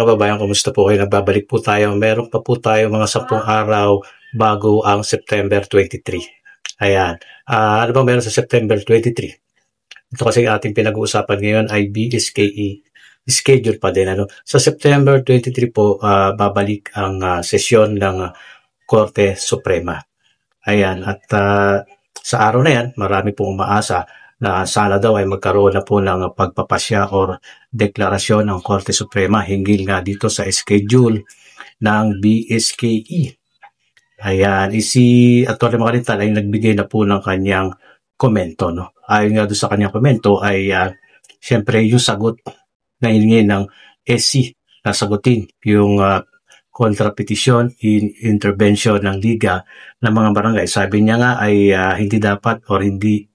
kababayan, kumusta po kayo? Nagbabalik po tayo. Meron pa po tayo mga 10 araw bago ang September 23. Ayan. Ano bang meron sa September 23? Ito kasi ating pinag-uusapan ngayon ay BSKE schedule pa din. Sa September 23 po, babalik ang sesyon ng Korte Suprema. Ayan. At sa araw na yan, marami pong umaasa na sana daw ay magkaroon na po ng pagpapasya or deklarasyon ng Korte Suprema hinggil nga dito sa schedule ng BSKE. Ayan, si Atty. Macalintal ay nagbigay na po ng kanyang komento. No? Ayon nga doon sa kanyang komento ay siyempre yung sagot na hiningi ng SC na sagutin yung kontrapetisyon in intervention ng Liga ng mga barangay. Sabi niya nga ay hindi dapat or hindi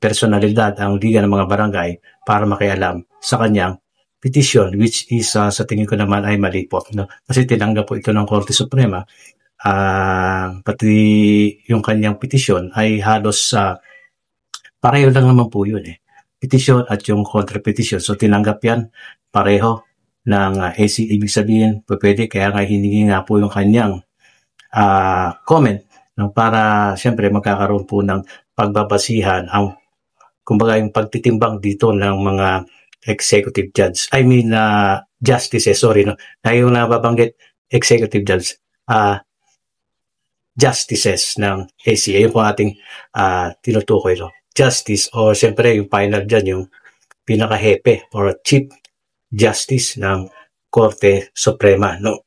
personalidad ang Liga ng mga barangay para makialam sa kanyang petition, which is sa tingin ko naman ay mali po. No? Kasi tinanggap po ito ng Korte Suprema. Pati yung kanyang petition ay halos pareho lang naman po yun petition at yung kontra-petition. So tinanggap yan pareho ng AC. Ibig sabihin pwede, kaya nga hiningi nga po yung kanyang comment no, para siyempre magkakaroon po ng pagbabasihan ang kumbaga yung pagtitimbang dito ng mga executive judge. I mean justices, sorry no. Na yung nababanggit executive judge, justices ng AC. Ayun po ating tinutukoy no. Justice or siyempre yung final dyan, yung pinaka-hepe or chief justice ng Korte Suprema. No?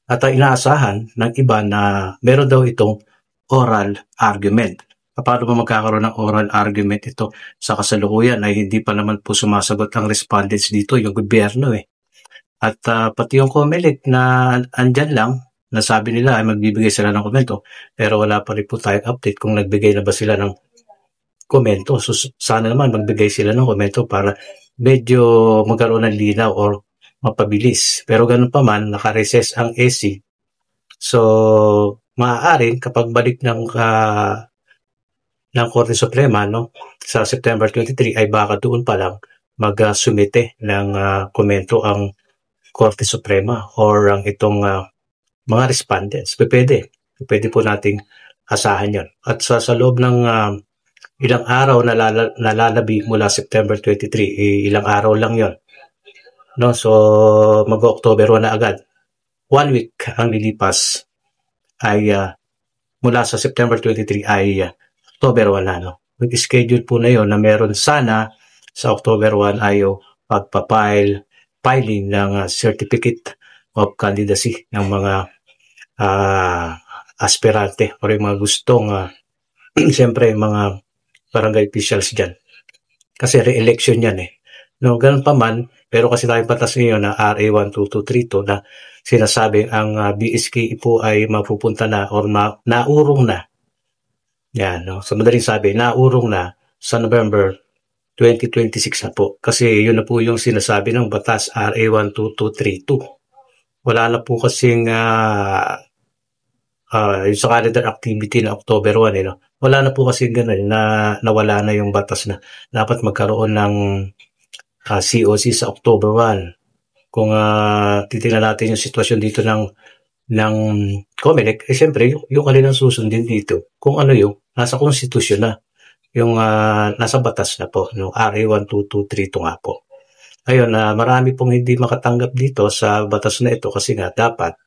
At inaasahan ng iba na meron daw itong oral argument. Paano ba magkakaroon ng oral argument ito? Sa kasalukuyan ay hindi pa naman po sumasagot ang respondents dito, yung gobyerno At pati yung COMELEC na andyan lang, nasabi nila ay magbibigay sila ng komento, pero wala pa rin po tayong update kung nagbigay na ba sila ng komento. So sana naman magbigay sila ng komento para medyo magkaroon ng linaw or mapabilis. Pero ganun pa man, naka-recess ang SC. So maaaring kapag balik ng Korte Suprema no, sa September 23 ay baka doon pa lang mag-sumite ng komento ang Korte Suprema or ang itong mga respondents. Pwede po nating asahan yon. At sa loob ng ilang araw na lalabi mula September 23, ilang araw lang yon. No, so mag-October 1 na agad. 1 week ang lilipas ay mula sa September 23 ay October 1 na. No? Mag-schedule po na yon na meron sana sa October 1 ay filing ng certificate of candidacy ng mga aspirante o yung mga gustong siyempre mga barangay officials dyan. Kasi re-election yan No, ganun pa man, pero kasi tayong batas ngayon na RA 12232 na sinasabing ang BSKE po ay mapupunta na or naurong na. Yan, no? So madaling sabi, naurong na sa November 2026 na po. Kasi yun na po yung sinasabi ng batas RA 12232. Wala na po kasing yung sa calendar activity na October 1 no? Wala na po kasi ganun na nawala na yung batas na dapat magkaroon ng COC sa October 1. Kung titingnan natin yung sitwasyon dito ng COMELEC, siyempre yung kanilang susundin dito kung ano yung nasa konstitusyon na yung nasa batas na po no, RA 12232 nga po. Ayun, marami pong hindi makatanggap dito sa batas na ito kasi nga dapat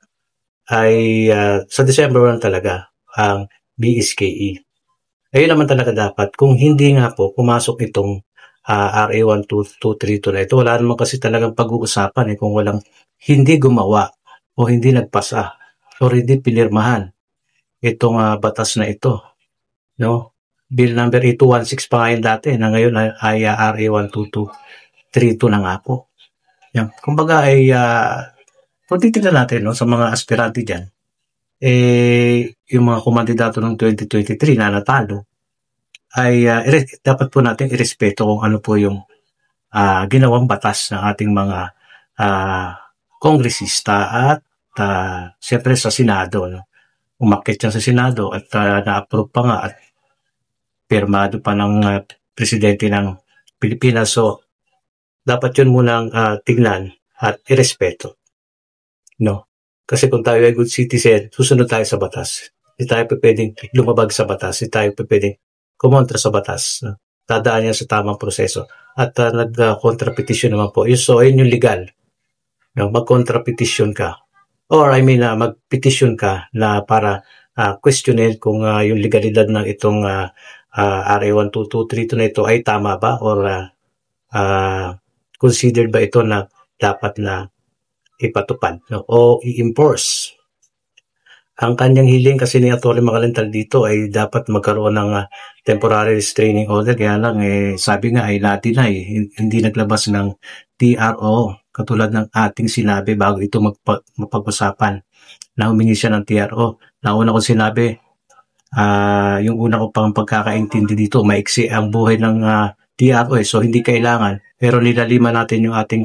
ay sa December 1 talaga ang BSKE. Ayun naman talaga dapat kung hindi nga po pumasok itong RA 12232 na ito. Wala naman kasi talagang pag-uusapan kung walang hindi gumawa o hindi nagpasa o hindi pinirmahan itong batas na ito. No? Bill number 8216 pa ngayon dati na ngayon ay RA 12232 na nga po. Yan. Kumbaga ay kung titignan natin no, sa mga aspirante dyan, yung mga kumandidato ng 2023 na natalo, ay dapat po natin irespeto kung ano po yung ginawang batas ng ating mga kongresista at siyempre sa Senado. No? Umakyat yan sa Senado at na-approve pa nga at pirmado pa ng presidente ng Pilipinas. So, dapat yun munang tignan at irespeto. No? Kasi kung tayo ay good citizen, susunod tayo sa batas. Hindi tayo pwedeng lumabag sa batas. Hindi tayo pwedeng kumontra sa batas. No? Dadaan yan sa tamang proseso. At nag-contra-petition naman po. So, yun yung legal. No? Mag-contra-petition ka. Or mag-petition ka na para questionin kung yung legalidad ng itong RA 12232 na ito ay tama ba or considered ba ito na dapat na ipatupad, no? O i-enforce. Ang kanyang hiling kasi ni Atty. Makalintal dito ay dapat magkaroon ng temporary restraining order. Kaya lang, sabi nga ay na-deny. Hindi naglabas ng TRO. Katulad ng ating sinabi bago ito mapag-usapan na humingi siya ng TRO. Nauna ko sinabi, yung una ko pang pagkakaintindi dito, maiksi ang buhay ng TRO. So, hindi kailangan. Pero nilaliman natin yung ating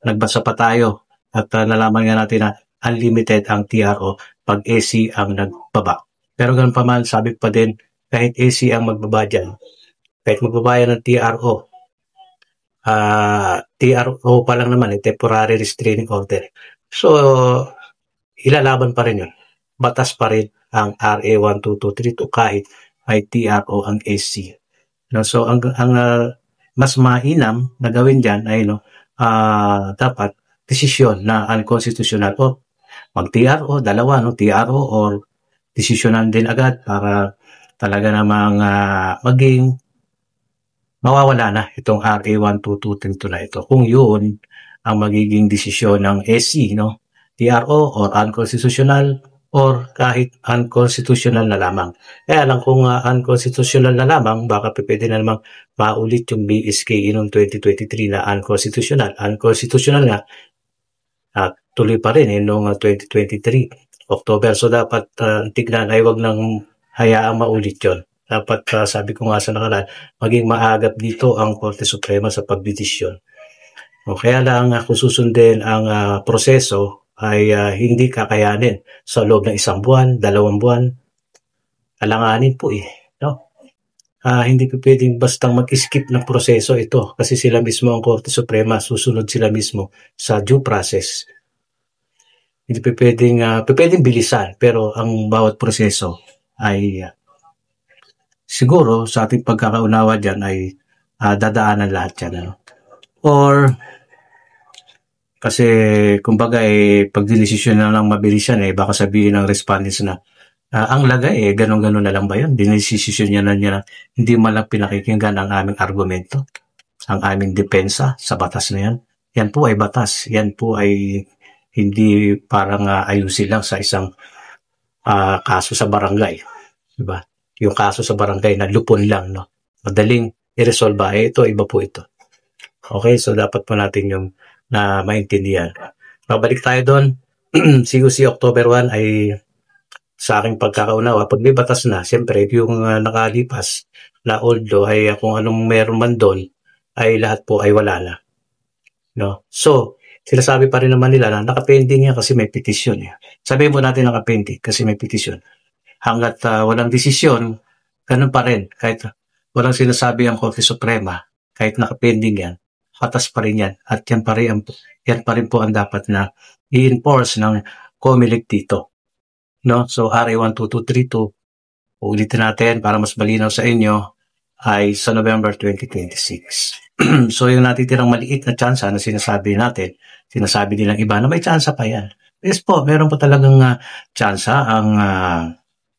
nagbasa pa tayo at nalaman nga natin na unlimited ang TRO pag AC ang nagbaba. Pero ganun pa man, sabi pa din, kahit AC ang magbaba dyan, kahit magbabayan ng TRO, TRO pa lang naman, temporary restraining order. So, ilalaban pa rin yun. Batas pa rin ang RA 12232 kahit ay TRO ang AC. No? So, ang mas mainam na gawin dyan ay dapat desisyon na unconstitutional o mag-TRO, dalawa, TRO or desisyonan din agad para talaga namang maging mawawala na itong RA 12232 na ito. Kung yun ang magiging desisyon ng SC, TRO or unconstitutional or kahit unconstitutional na lamang. Kaya lang kung unconstitutional na lamang, baka pwede na namang maulit yung BSKE noong 2023 na unconstitutional. Unconstitutional nga, tuloy pa rin noong 2023, October. So dapat tignan ay wag nang hayaang maulit yon. Dapat sabi ko nga sa nakaraan, maging maagap dito ang Korte Suprema sa pagdedesisyon. Kaya lang kung susundin ang proseso ay hindi kakayanin sa loob ng 1 buwan, 2 buwan. Alanganin po no? Hindi po pwedeng bastang mag-skip ng proseso ito kasi sila mismo ang Korte Suprema, susunod sila mismo sa due process. Hindi po pwedeng bilisan, pero ang bawat proseso ay siguro sa ating pagkakaunawa dyan ay dadaanan lahat yan. Or kasi kumbaga pag dinesisyon na lang mabilis yan baka sabihin ng respondents na ang lagay ganon-ganon na lang ba yun? Dinesisyon niya na hindi malang pinakikinggan ang aming argumento, ang aming depensa sa batas na yan. Yan po ay batas. Yan po ay hindi parang ayusin lang sa isang kaso sa barangay. Diba? Yung kaso sa barangay na lupon lang, madaling i-resolve. Ito, iba po ito. Okay, so dapat po natin yung na maintindihan. Babalik tayo doon. CUC October 1 ay sa aking pagkakaunawa, pag may batas na, siyempre, yung nakalipas na old law ay kung anong meron man doon, ay lahat po ay wala na. So, sinasabi pa rin naman nila na nakapending yan kasi may petisyon. Sabihin mo natin nakapending kasi may petisyon. Hanggat walang desisyon, ganun pa rin. Kahit walang sinasabi ang Korte Suprema, kahit nakapending yan, batas pa rin yan. At yan pa rin po ang dapat na i-enforce ng COMELEC dito. So, RA 12232, ulitin natin para mas malinaw sa inyo, ay sa November 2026. So, yung natitirang maliit na tsansa na sinasabi natin, sinasabi nilang iba na may tsansa pa yan. Yes po, meron po talagang tsansa ang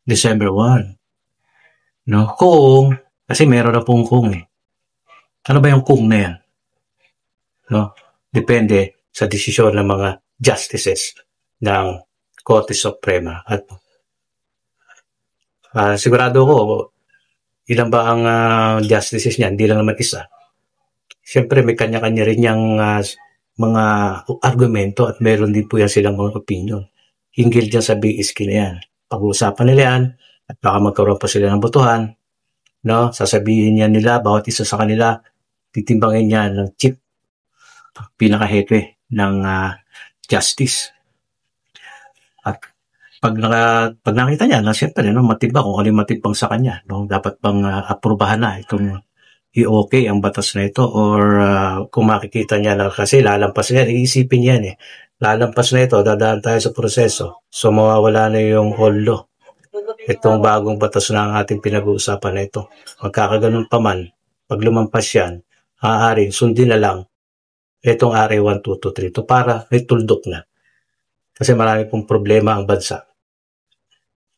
December 1. Kasi meron na pong kung Ano ba yung kung na yan? Depende sa desisyon ng mga justices ng Korte Suprema. At sigurado ko, ilan ba ang justices niyan? Hindi lang naman isa. Siyempre, may kanya-kanya rin yung mga argumento at meron din po yan silang mga opinion. Hinggil dyan sa BSK na yan. Pag-uusapan nila yan at baka magkaroon pa sila ng botohan. Sasabihin yan nila, bawat isa sa kanila, titimbangin niya ng chief, pinaka-hepe ng justice. At pag nakita niya, siyempre, matimbang kung ano yung matimbang sa kanya. Dapat bang aprubahan na itong i-okay ang batas na ito or kung makikita niya na kasi lalampas na yan, iisipin yan lalampas na ito, dadaan tayo sa proseso. So mawawala na yung whole law. Itong bagong batas na ang ating pinag-uusapan na ito. Magkakaganon pa man, pag lumampas yan, maaaring sundin na lang itong RA 1223 to para may tuldok na. Kasi marami pong problema ang bansa.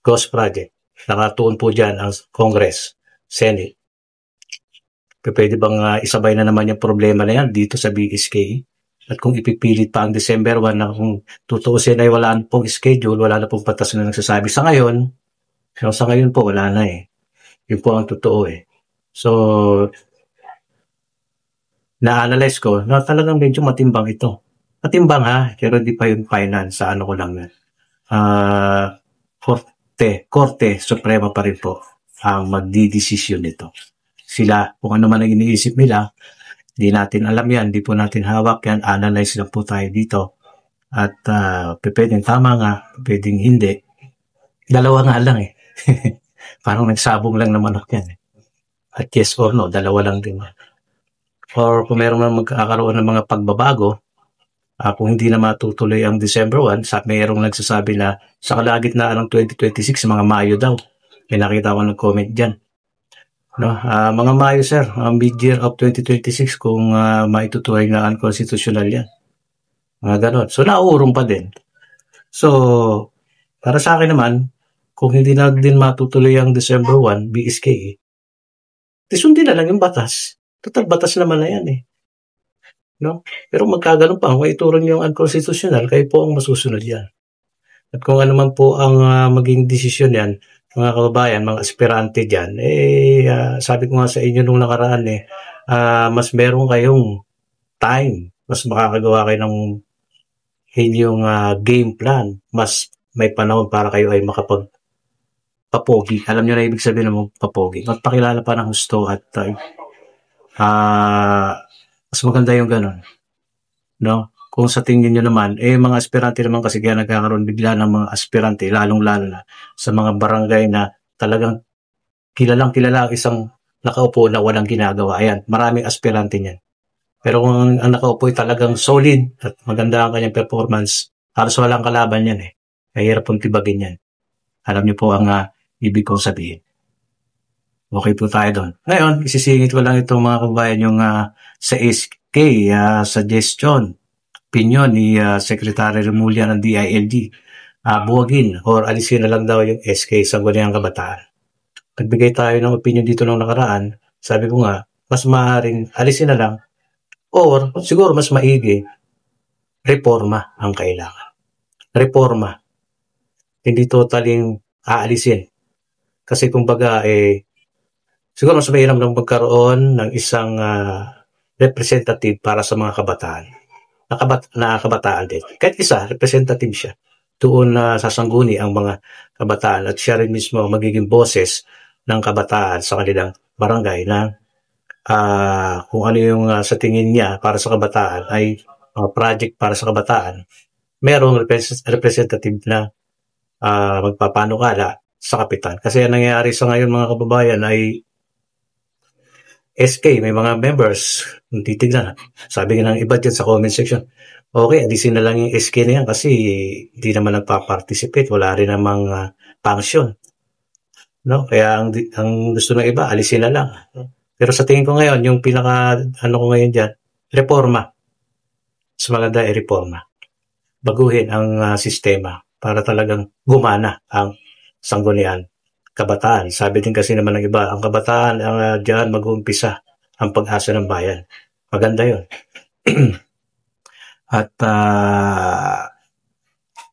Ghost project. Nakatuon po dyan ang Congress, Senate. Pwede bang isabay na naman yung problema na yan dito sa BSK? At kung ipipilit pa ang December 1 na kung tutuusin ay wala na pong schedule, wala na pong batas na nagsasabi. Sa ngayon po wala na Yun po ang totoo So, na-analyze ko na talagang medyo matimbang ito. Matimbang pero hindi pa yung finance sa ko lang yan. Korte Suprema pa rin po ang magdidesisyon nito. Sila, kung ano man ang iniisip nila, hindi natin alam yan, hindi po natin hawak yan, analyze lang po tayo dito. At pwedeng tama nga, pwedeng hindi. Dalawa nga lang Parang nagsabong lang naman ako yan At yes or no, dalawa lang din. Or kung meron man magkakaroon ng mga pagbabago, kung hindi na matutuloy ang December 1, mayroong nagsasabi na sa kalagitnaan ng 2026, mga Mayo daw. May nakita ko ng comment dyan. No, mga Mayo sir, mid-year of 2026 kung maitutuloy na unconstitutional yan. Mga ganon. So nauurong pa din. So, para sa akin naman, kung hindi na din matutuloy ang December 1, BSK, sundin na lang yung batas. Total batas naman na yan No? Pero magkaganon pa, kung ituron yung unconstitutional, kayo po ang masusunod yan. At kung ano man po ang maging desisyon yan, mga kababayan, mga aspirante dyan, sabi ko nga sa inyo nung nakaraan mas meron kayong time, mas makakagawa kayo ng inyong game plan, mas may panahon para kayo ay makapagpapogi. Alam nyo na ibig sabihin ng papogi. Magpakilala pa ng gusto at mas maganda yung ganun. No? Kung sa tingin nyo naman, mga aspirante naman kasi kaya nagkakaroon bigla ng mga aspirante, lalong-lalo na sa mga barangay na talagang kilalang kilala ang isang nakaupo na walang ginagawa. Ayan, maraming aspirante niyan. Pero kung ang nakaupo ay talagang solid at maganda ang kanyang performance, halos walang kalaban yan Mahirap pong tibagin yan. Alam niyo po ang ibig kong sabihin. Okay po tayo doon. Ngayon, isisingit ko lang itong mga kabayan yung sa SK suggestion, opinion ni Secretary Remulla ng DILG. Buwagin or alisin na lang daw yung SK Sangguniang Kabataan. Nagbigay tayo ng opinion dito nung nakaraan. Sabi ko nga, mas maaaring alisin na lang or siguro mas maigi, reforma ang kailangan. Reforma. Hindi totaling aalisin. Kasi kumbaga siguro mas mahirap nang magkaroon ng isang representative para sa mga kabataan. Na kabataan din. Kahit isa, representative siya. Doon sasangguni ang mga kabataan at siya rin mismo magiging boses ng kabataan sa kanilang barangay na kung ano yung sa tingin niya para sa kabataan ay project para sa kabataan. Merong representative na magpapanukala sa kapitan. Kasi ang nangyayari sa ngayon mga kababayan ay SK, may mga members, titignan. Sabi nga ng iba dyan sa comment section, okay, alisin na lang yung SK na yan kasi hindi naman nagpa-participate, wala rin namang function. No? Kaya ang gusto ng iba, alisin na lang. Pero sa tingin ko ngayon, yung pinaka, ko ngayon dyan, reforma. Mas maganda reforma. Baguhin ang sistema para talagang gumana ang sanggunian kabataan. Sabi din kasi naman ng iba, ang kabataan ang diyan mag-uumpisa ang pag-asa ng bayan. Maganda yun. At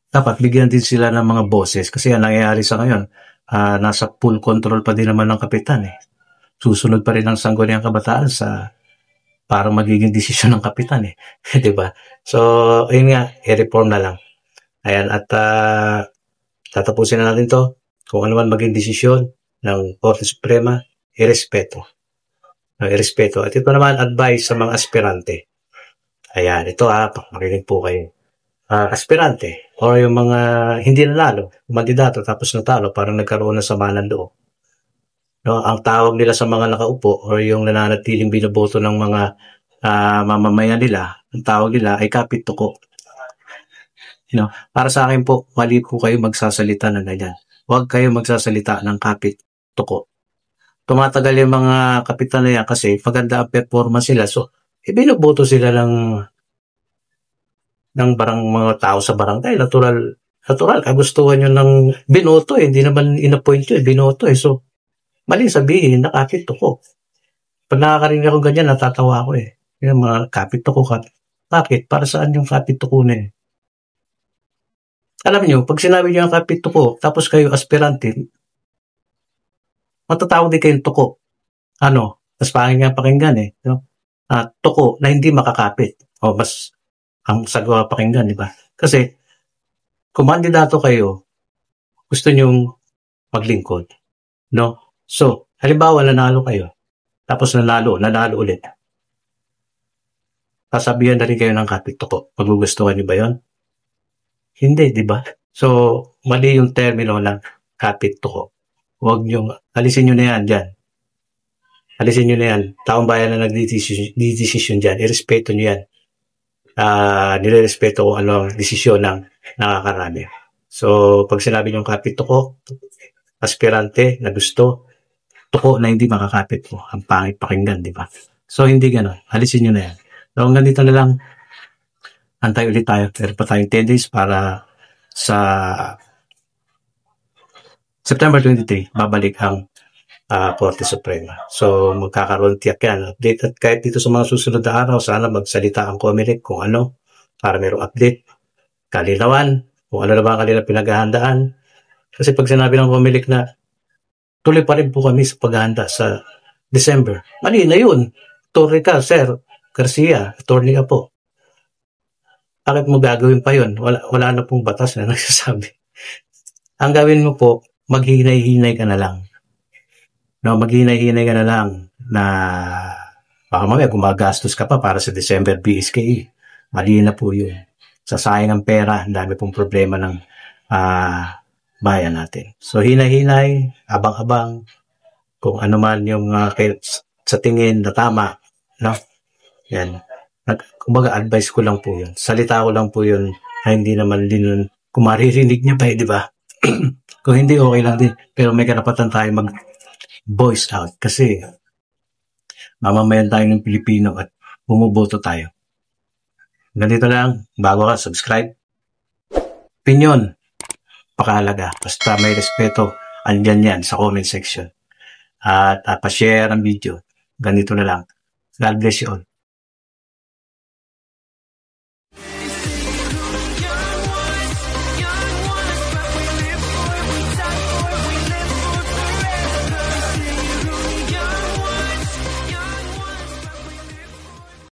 dapat bigyan din sila ng mga boses kasi ang nangyayari sa ngayon, nasa full control pa din naman ng kapitan Susunod pa rin ang sangguniang kabataan sa parang magiging desisyon ng kapitan diba? So, ayun nga, i-reform na lang. Ayan, at tatapusin na natin to. Kung ano man maging desisyon ng Korte Suprema, irespeto. Irespeto. At ito naman, advice sa mga aspirante. Ayan, ito makinig po kayo. Aspirante, o yung mga hindi nanalo, kandidato tapos natalo, parang nagkaroon ng sama ng loob. No? Ang tawag nila sa mga nakaupo or yung nananatiling binoboto ng mga mamamayan nila, ang tawag nila ay kapit tuko. Para sa akin po, mali po kayo magsasalita ng ganyan. Huwag kayo magsasalita ng kapit tuko. Tumatagal yung mga kapitan na yan kasi maganda ang performance sila. So, binoboto sila ng mga tao sa barangay. Natural, kagustuhan nyo ng binoto Hindi naman inappoint yun, binoto So, mali sabihin, nakapit ko. Pag nakakarinig ako ganyan, natatawa ako Yung mga kapit ko. Bakit? Para saan yung kapit ko na Alam nyo, pag sinabi nyo ang kapit ko, tapos kayo aspirante, matatawag din kayong tuko. Mas pangin nga pakinggan tuko na hindi makakapit. Mas ang sagwa pakinggan, di ba? Kasi, kung kandidato kayo, gusto nyong maglingkod. No? So, halimbawa, nanalo kayo. Tapos nanalo ulit. Sasabihan na rin kayo ng kapit tuko. Magugustuhan niyo ba yon? Hindi, di ba? So, mali yung termino ng kapit tuko. Huwag nyo, alisin nyo na yan dyan. Alisin nyo na yan. Taong bayan na nagdidesisyon dyan. Irespeto nyo yan. Nirerespeto kung ano ang desisyon ng nakakarami. So, pag sinabi nyo kapit tuko, aspirante na gusto, tuko na hindi makakapit mo. Ang pangit pakinggan, di ba? So, hindi ganon. Alisin nyo na yan. So, hanggang dito na lang. Antay ulit tayo. Meron pa tayong 10 days para sa September 23, babalik ang Korte Suprema. So, magkakaroon tiyak yan. Update at kahit dito sa mga susunod na araw, sana magsalita ang COMELEC kung ano, para mayroong update. Kalinawan, kung ano na ba ang kanilang pinaghahandaan. Kasi pag sinabi ng COMELEC na tuloy pa rin po kami sa paghahanda sa December, mali na yun. Attorney ka, Sir Garcia, attorney ka po. Bakit mo gagawin pa yun? Wala na pong batas na nagsasabi. Ang gawin mo po, maghinay-hinay ka na lang. Maghinay-hinay ka na lang na baka mamaya gumagastos ka pa para sa December BSKE. Mali na po yun. Sasayang ang pera, ang dami pong problema ng bayan natin. So, hinay-hinay, abang-abang, kung ano man yung sa tingin na tama. Yan. Kumbaga, advice ko lang po yun. Salita ko lang po yun na hindi naman din kung maririnig niya pa di ba? Kung hindi, okay lang din. Pero may karapatan tayo mag-voice out kasi mamamayan tayo ng Pilipino at bumuboto tayo. Ganito lang, bago ka, subscribe. Opinion, pakahalaga. Basta may respeto, andyan yan sa comment section. At pa-share ang video. Ganito na lang. God bless you all.